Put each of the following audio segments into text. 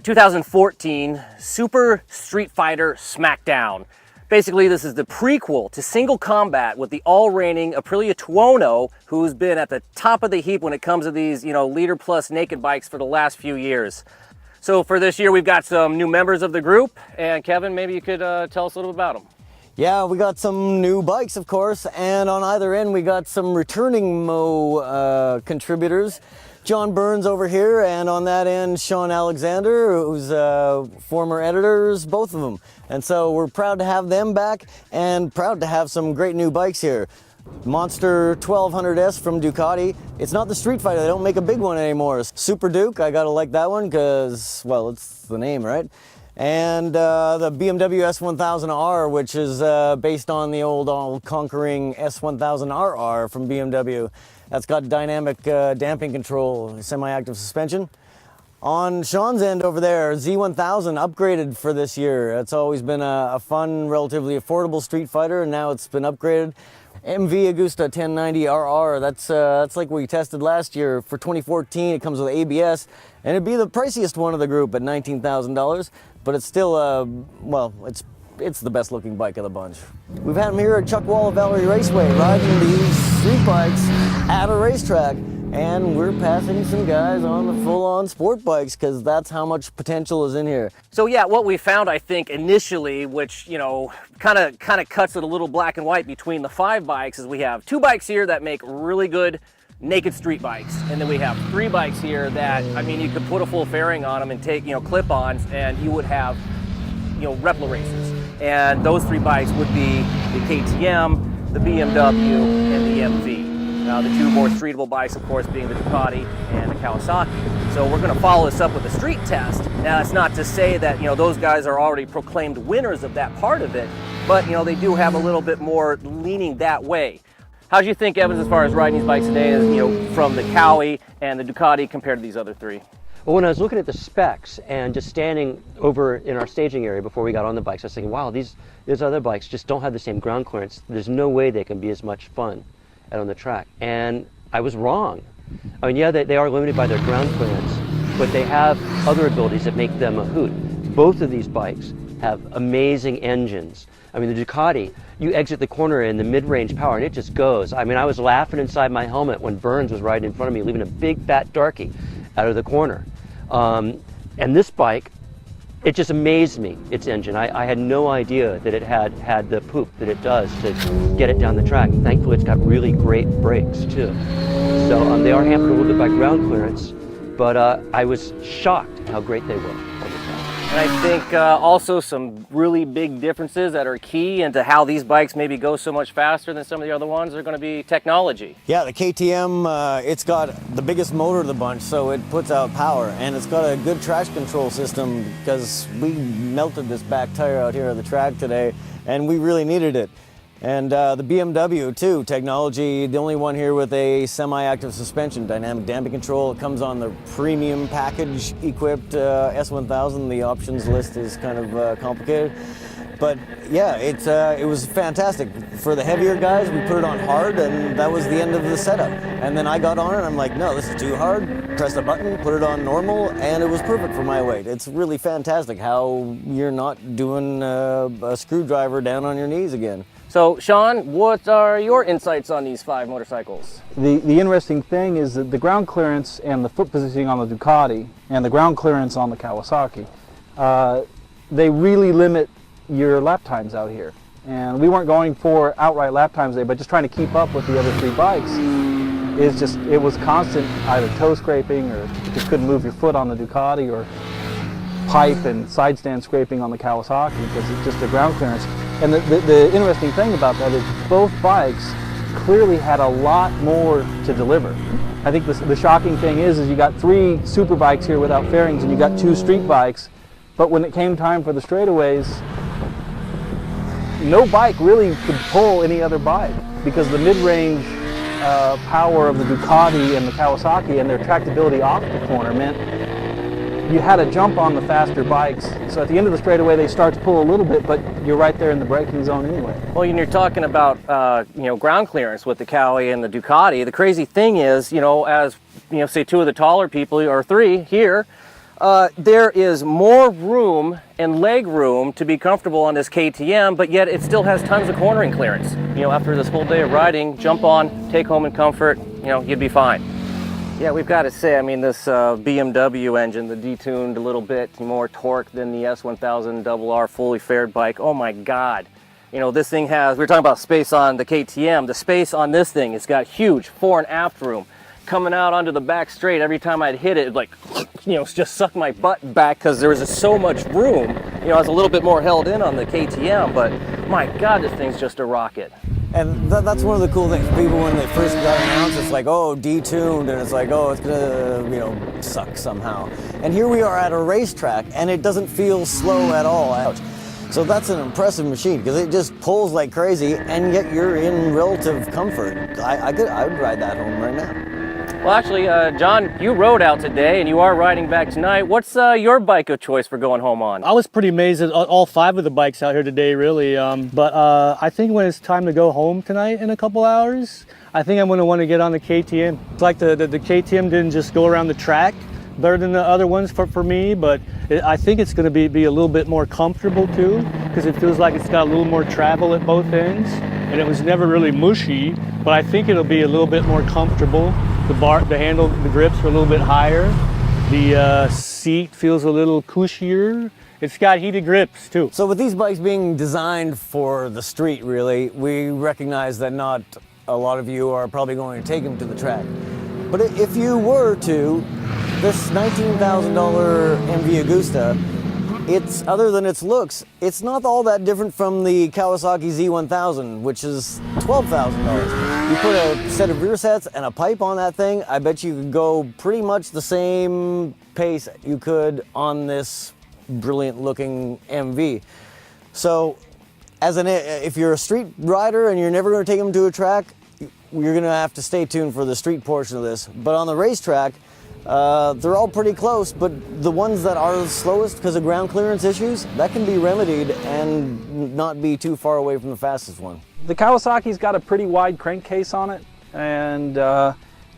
2014 Super Street Fighter Smackdown. Basically, this is the prequel to Single Combat with the all-reigning Aprilia Tuono, who's been at the top of the heap when it comes to these, liter plus naked bikes for the last few years. So for this year, we've got some new members of the group, and Kevin, maybe you could tell us a little bit about them. Yeah, we got some new bikes, of course, and on either end, we got some returning contributors. John Burns over here, and on that end, Sean Alexander, who's former editors, both of them. And so we're proud to have them back and proud to have some great new bikes here. Monster 1200S from Ducati. It's not the Street Fighter, they don't make a big one anymore. Super Duke, I gotta like that one because, well, it's the name, right? And the BMW S1000R, which is based on the old all-conquering S1000RR from BMW. That's got dynamic damping control, semi-active suspension. On Sean's end over there, Z1000 upgraded for this year. It's always been a fun, relatively affordable Street Fighter, and now it's been upgraded. MV Agusta 1090 RR, that's like we tested last year. For 2014, it comes with ABS, and it'd be the priciest one of the group at $19,000, but it's still, well, it's the best looking bike of the bunch. We've had him here at Chuckwalla Valley Raceway riding these street bikes at a racetrack, and we're passing some guys on the full-on sport bikes because that's how much potential is in here. So yeah, what we found, I think, initially, which, kind of cuts it a little black and white between the 5 bikes, is we have 2 bikes here that make really good naked street bikes, and then we have 3 bikes here that, I mean, you could put a full fairing on them and take, clip-ons, and you would have, replica races. And those 3 bikes would be the KTM, the BMW, and the MV. The 2 more streetable bikes, of course, being the Ducati and the Kawasaki. So we're going to follow this up with a street test. Now, that's not to say that, those guys are already proclaimed winners of that part of it, but, they do have a little bit more leaning that way. How do you think, Evans, as far as riding these bikes today, is, from the Kawi and the Ducati compared to these other 3? Well, when I was looking at the specs and just standing over in our staging area before we got on the bikes, I was thinking, wow, these other bikes just don't have the same ground clearance. There's no way they can be as much fun out on the track. And I was wrong. I mean, yeah, they are limited by their ground clearance, but they have other abilities that make them a hoot. Both of these bikes have amazing engines. I mean, the Ducati, you exit the corner in the mid-range power and it just goes. I mean, I was laughing inside my helmet when Burns was riding in front of me, leaving a big fat darkie out of the corner. And this bike, it just amazed me, its engine. I had no idea that it had the poop that it does to get it down the track. Thankfully, it's got really great brakes, too. So they are hampered a little bit by ground clearance, but I was shocked how great they were on the track. And I think also some really big differences that are key into how these bikes maybe go so much faster than some of the other ones are going to be technology. Yeah, the KTM, it's got the biggest motor of the bunch, so it puts out power, and it's got a good traction control system because we melted this back tire out here on the track today, and we really needed it. And the BMW too, technology, the only one here with a semi-active suspension, dynamic damping control. It comes on the premium package equipped S1000. The options list is kind of complicated. But yeah, it was fantastic. For the heavier guys, we put it on hard, and that was the end of the setup. And then I got on it, and I'm like, no, this is too hard. Press the button, put it on normal, and it was perfect for my weight. It's really fantastic how you're not doing a screwdriver down on your knees again. So, Sean, what are your insights on these 5 motorcycles? The interesting thing is that the ground clearance and the foot positioning on the Ducati and the ground clearance on the Kawasaki, they really limit your lap times out here. And we weren't going for outright lap times today, but just trying to keep up with the other 3 bikes. It was constant either toe scraping, or you just couldn't move your foot on the Ducati, or pipe and side stand scraping on the Kawasaki because it's just the ground clearance. And the interesting thing about that is both bikes clearly had a lot more to deliver. I think the shocking thing is you got 3 super bikes here without fairings, and you got 2 street bikes, but when it came time for the straightaways, no bike really could pull any other bike because the mid-range power of the Ducati and the Kawasaki and their tractability off the corner meant you had to jump on the faster bikes. So at the end of the straightaway, they start to pull a little bit, but you're right there in the braking zone anyway. Well, you're talking about ground clearance with the Kawi and the Ducati. The crazy thing is, as say 2 of the taller people, or 3 here, There is more room and leg room to be comfortable on this KTM, but yet it still has tons of cornering clearance. You know, after this whole day of riding, jump on, take home in comfort, you know, you'd be fine. Yeah, we've got to say, I mean, this BMW engine, the detuned a little bit more torque than the S1000RR fully fared bike. Oh my God. You know, this thing has, we were talking about space on the KTM, the space on this thing, it's got huge fore and aft room. Coming out onto the back straight, every time I'd hit it, like, you know, just suck my butt back because there was just so much room. You know, I was a little bit more held in on the KTM, but my God, this thing's just a rocket. And that's one of the cool things. People, when they first got announced, it's like, oh, detuned, and it's like, oh, it's gonna, you know, suck somehow. And here we are at a racetrack, and it doesn't feel slow at all. Ouch. So that's an impressive machine because it just pulls like crazy, and yet you're in relative comfort. I would ride that home right now. Well, actually, John, you rode out today, and you are riding back tonight. What's your bike of choice for going home on? I was pretty amazed at all 5 of the bikes out here today, really. But I think when it's time to go home tonight in a couple hours, I think I'm going to want to get on the KTM. It's like the KTM didn't just go around the track better than the other ones for me, but I think it's going to be a little bit more comfortable too, because it feels like it's got a little more travel at both ends, and it was never really mushy, but I think it'll be a little bit more comfortable. The handle, the grips are a little bit higher. The seat feels a little cushier. It's got heated grips too. So with these bikes being designed for the street, really, we recognize that not a lot of you are probably going to take them to the track. But if you were to, this $19,000 MV Agusta, it's, other than its looks, it's not all that different from the Kawasaki Z1000, which is $12,000. You put a set of rear sets and a pipe on that thing, I bet you could go pretty much the same pace you could on this brilliant looking MV. So, if you're a street rider and you're never going to take them to a track, you're going to have to stay tuned for the street portion of this. But on the racetrack, they're all pretty close, but the ones that are the slowest because of ground clearance issues, that can be remedied and not be too far away from the fastest one. The Kawasaki's got a pretty wide crankcase on it, and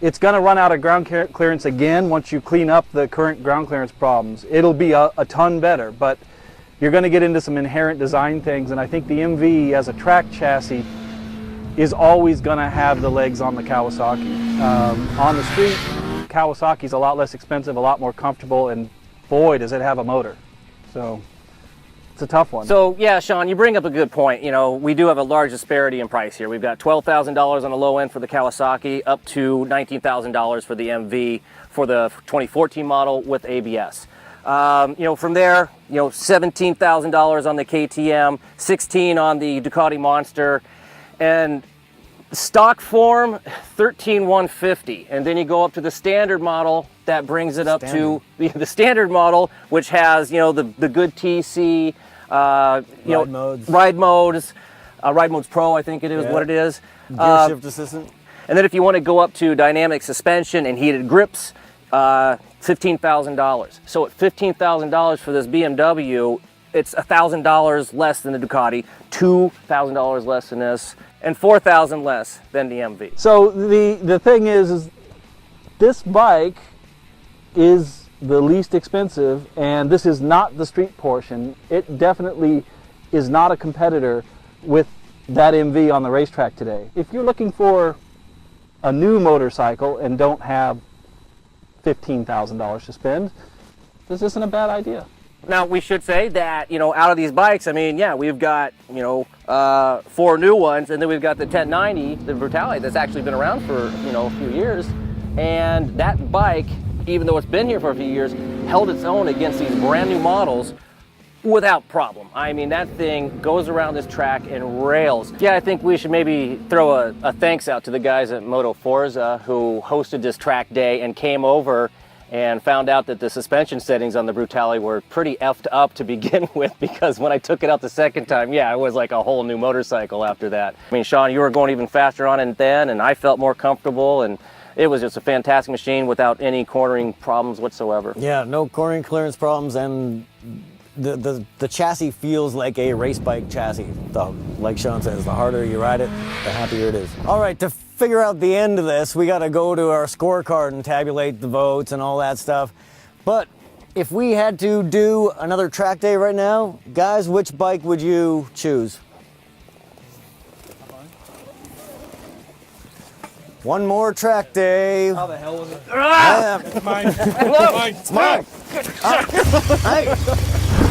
it's going to run out of ground clearance again once you clean up the current ground clearance problems. It'll be a ton better, but you're going to get into some inherent design things, and I think the MV as a track chassis is always going to have the legs on the Kawasaki. On the street, Kawasaki's a lot less expensive, a lot more comfortable, and boy, does it have a motor. So it's a tough one. So yeah, Sean, you bring up a good point. You know, we do have a large disparity in price here. We've got $12,000 on the low end for the Kawasaki, up to $19,000 for the MV for the 2014 model with ABS. You know, from there, you know, $17,000 on the KTM, $16,000 on the Ducati Monster, and stock form, $13,150, and then you go up to the standard model. That brings it up to the standard model, which has, you know, the good TC, ride modes, ride modes Pro, I think it is what it is. Gear shift assistant. And then if you want to go up to dynamic suspension and heated grips, $15,000. So at $15,000 for this BMW, it's $1,000 less than the Ducati, $2,000 less than this, and $4,000 less than the MV. So the thing is this bike is the least expensive, and this is not the street portion. It definitely is not a competitor with that MV on the racetrack today. If you're looking for a new motorcycle and don't have $15,000 to spend, this isn't a bad idea. Now, we should say that, you know, out of these bikes, I mean, yeah, we've got, you know, 4 new ones, and then we've got the 1090, the Brutality, that's actually been around for, you know, a few years. And that bike, even though it's been here for a few years, held its own against these brand new models without problem. I mean, that thing goes around this track and rails. Yeah, I think we should maybe throw a thanks out to the guys at Moto Forza who hosted this track day and came over and found out that the suspension settings on the Brutality were pretty effed up to begin with, because when I took it out the second time, yeah, it was like a whole new motorcycle after that. I mean, Sean, you were going even faster on it then, and I felt more comfortable, and it was just a fantastic machine without any cornering problems whatsoever. Yeah, no cornering clearance problems, and the chassis feels like a race bike chassis. Like Sean says, the harder you ride it, the happier it is. All right, to figure out the end of this, we got to go to our scorecard and tabulate the votes and all that stuff. But If we had to do another track day right now, guys, which bike would you choose? One more track day. How the hell was it? Ah! Mine. Mine. Hey.